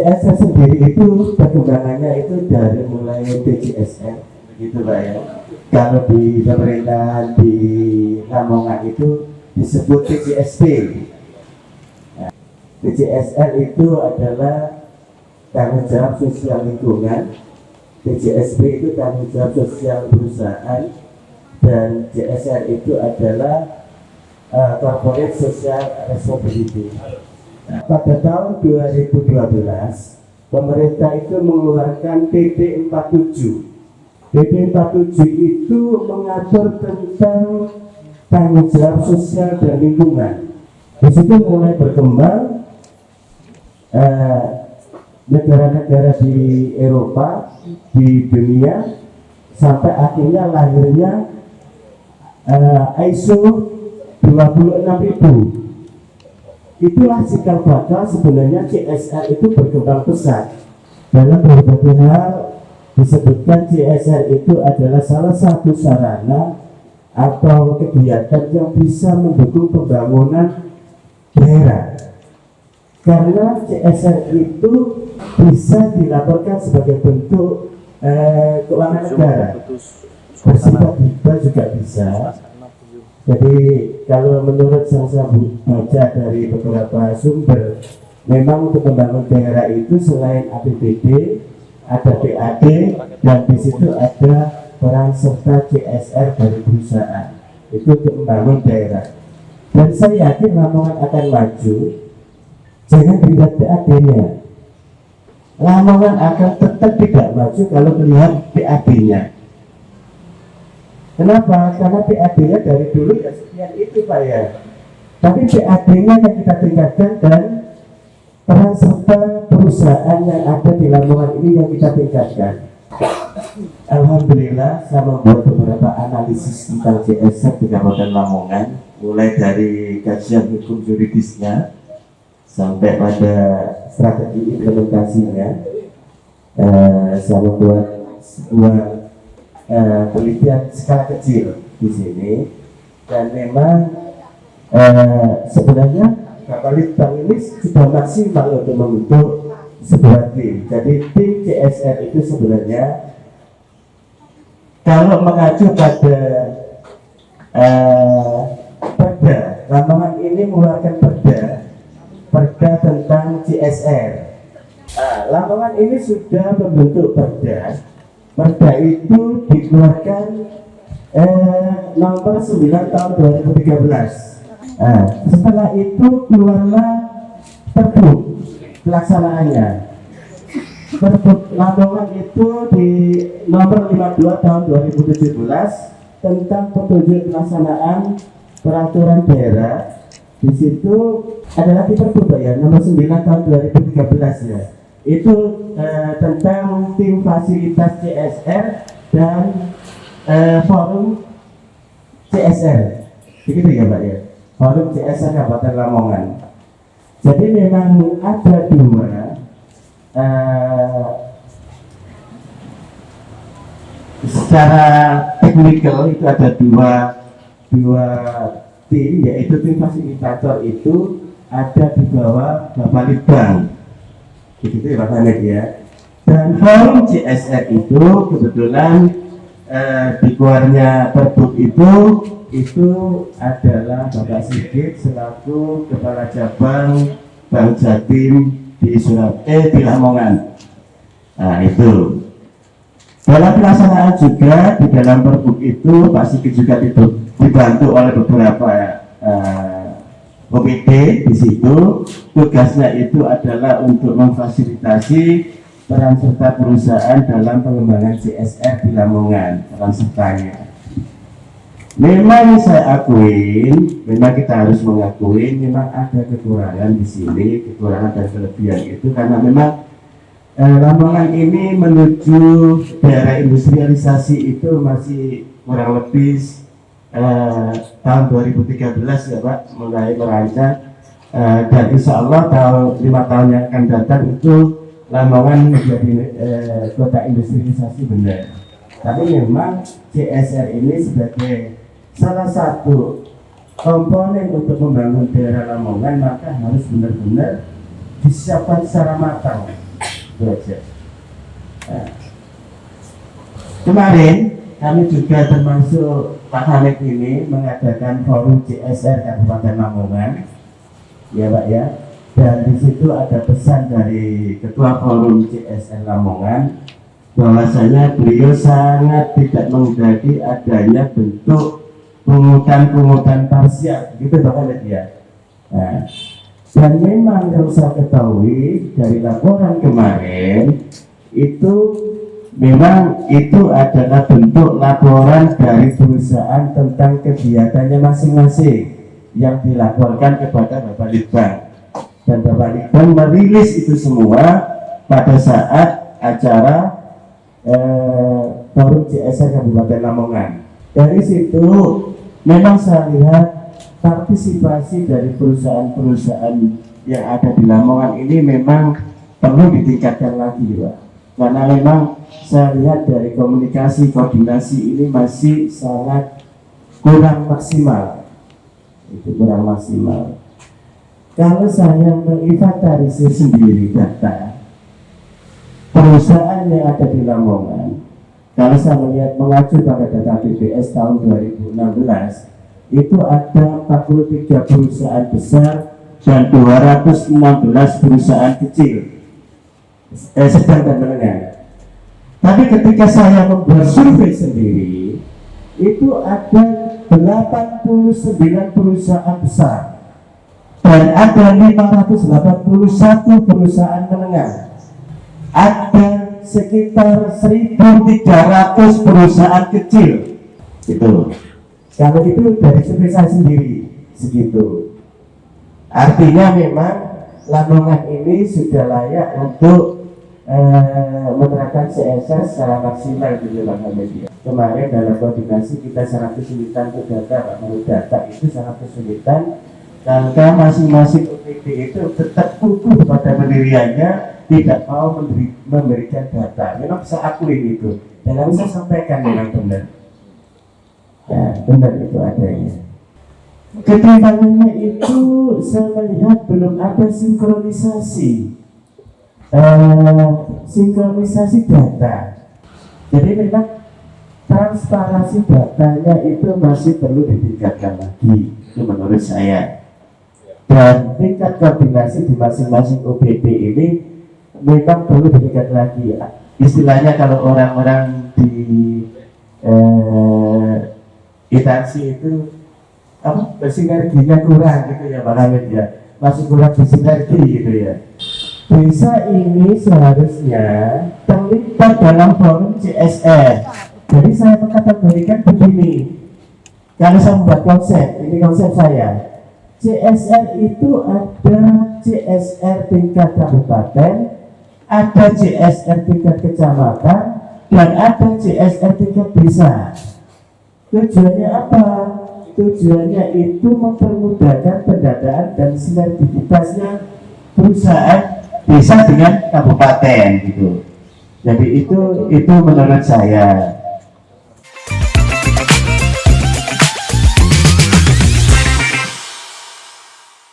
CSR sendiri itu perkembangannya itu dari mulai TJSR begitu Pak ya. Kalau di pemerintahan di Lamongan itu disebut TJSP. Nah, TJSR itu adalah tanggung jawab sosial lingkungan, TJSP itu tanggung jawab sosial perusahaan, dan CSR itu adalah corporate social responsibility. Nah, pada tahun 2012 pemerintah itu mengeluarkan PP 47. PP 47 itu mengatur tentang tanggung jawab sosial dan lingkungan. Di situ mulai berkembang negara-negara di Eropa, di dunia, sampai akhirnya lahirnya ISO 26000. Itulah cikal bakal sebenarnya CSR itu berkembang pesat. Dalam berbagai hal disebutkan CSR itu adalah salah satu sarana atau kegiatan yang bisa mendukung pembangunan daerah. Karena CSR itu bisa dilaporkan sebagai bentuk keuangan negara. Bersifat hibah juga bisa. Jadi kalau menurut saya baca dari beberapa sumber, memang untuk membangun daerah itu selain APBD, ada PAD, dan di situ ada peran serta CSR dari perusahaan. Itu untuk membangun daerah. Dan saya yakin Lamongan akan maju. Jangan dilihat PAD-nya. Lamongan akan tetap tidak maju kalau melihat PAD-nya. Kenapa? Karena PAD-nya dari dulu ya sekian itu Pak ya. Tapi PAD-nya yang kita tingkatkan dan peran serta perusahaan yang ada di Lamongan ini yang kita tingkatkan. Alhamdulillah saya membuat beberapa analisis tentang CSR di Kabupaten Lamongan, mulai dari kajian hukum juridisnya sampai pada strategi implementasinya. Saya membuat sebuah penelitian skala kecil di sini, dan memang sebenarnya Bapak Litbang ini sudah maksimal untuk membentuk sebuah tim. Jadi tim CSR itu sebenarnya kalau mengacu pada perda, Lamongan ini mengeluarkan perda tentang CSR. Lamongan ini sudah membentuk perda. Perda itu dikeluarkan nomor 9 tahun 2013. Setelah itu keluarlah Perbuk pelaksanaannya. Perbuk Lamongan itu di nomor 52 tahun 2017 tentang petunjuk pelaksanaan peraturan daerah. Di situ adalah di Perbuk ya, nomor 9 tahun 2013 ya. Itu tentang tim fasilitas CSR dan forum CSR, begitu ya Pak ya, forum CSR Kabupaten Lamongan. Jadi memang ada dua secara teknikal itu ada dua tim, yaitu tim fasilitator itu ada di bawah Bapak Litbang, begitu ya Pak Hamed ya. Dan forum CSR itu kebetulan dikeluarnya Perbuk itu adalah Bapak Sigit selaku Kepala Cabang Bank Jatim di Lamongan. Nah itu. Dalam pelaksanaan juga di dalam Perbuk itu Pak Sigit juga dibantu oleh beberapa OPD di situ. Tugasnya itu adalah untuk memfasilitasi peran serta perusahaan dalam pengembangan CSR di Lamongan, peran sertanya. Memang saya akuin, memang kita harus mengakui, memang ada kekurangan di sini, kekurangan dan kelebihan itu karena memang Lamongan ini menuju daerah industrialisasi itu masih kurang lebih tahun 2013 ya Pak, mulai merancang, dan insya Allah tahun 5 tahun yang akan datang itu Lamongan menjadi kota industrialisasi benar. Tapi memang CSR ini sebagai salah satu komponen untuk membangun daerah Lamongan, maka harus benar-benar disiapkan secara matang. Itu aja. Nah, kemarin kami juga termasuk Pak Hamid ini mengadakan forum CSR Kabupaten Lamongan, ya Pak ya. Dan di situ ada pesan dari Ketua Forum CSR Lamongan bahwasanya beliau sangat tidak menghendaki adanya bentuk pungutan parsial, gitu Pak Hamid ya. Nah, dan memang yang saya ketahui dari laporan kemarin itu memang itu adalah bentuk laporan dari perusahaan tentang kegiatannya masing-masing yang dilaporkan kepada Bapak Litbang, dan Bapak Litbang merilis itu semua pada saat acara forum CSR Kabupaten Lamongan. Dari situ memang saya lihat partisipasi dari perusahaan-perusahaan yang ada di Lamongan ini memang perlu ditingkatkan lagi Pak. Karena memang saya lihat dari komunikasi, koordinasi ini masih sangat kurang maksimal. Itu kurang maksimal. Kalau saya menginventarisir sendiri data perusahaan yang ada di Lamongan, kalau saya melihat mengacu pada data BPS tahun 2016, itu ada 43 perusahaan besar dan 216 perusahaan kecil, sedang dan menengah. Tapi ketika saya membuat survei sendiri, itu ada 89 perusahaan besar dan ada 581 perusahaan menengah. Ada sekitar 1.300 perusahaan kecil. Itu. Kalau itu dari survei saya sendiri segitu. Artinya memang Lamongan ini sudah layak untuk menerapkan CSR secara maksimal di dalam media. Kemarin dalam koordinasi kita sangat kesulitan untuk data, menurut data itu sangat kesulitan karena masing-masing OPD itu tetap kukuh pada pendiriannya, tidak mau memberikan data. Memang saya akui itu, dan harus saya sampaikan memang benar. Ya, benar itu adanya. Ketidakannya itu saya melihat belum ada sinkronisasi data. Jadi memang transparansi datanya itu masih perlu ditingkatkan lagi, itu menurut saya. Dan tingkat koordinasi di masing-masing OPD ini memang perlu ditingkat lagi. Istilahnya kalau orang-orang di instansi itu apa, bersinerginya kurang gitu ya Pak Hamid ya, masih kurang bersinergi gitu ya. Desa ini seharusnya terlibat dalam forum CSR. Jadi saya mengkategorikan begini, kalau saya membuat konsep, ini konsep saya, CSR itu ada CSR tingkat kabupaten, ada CSR tingkat kecamatan, dan ada CSR tingkat desa. Tujuannya apa? Tujuannya itu mempermudahkan pendataan dan sinergitasnya perusahaan desa dengan kabupaten gitu. Jadi itu menurut saya.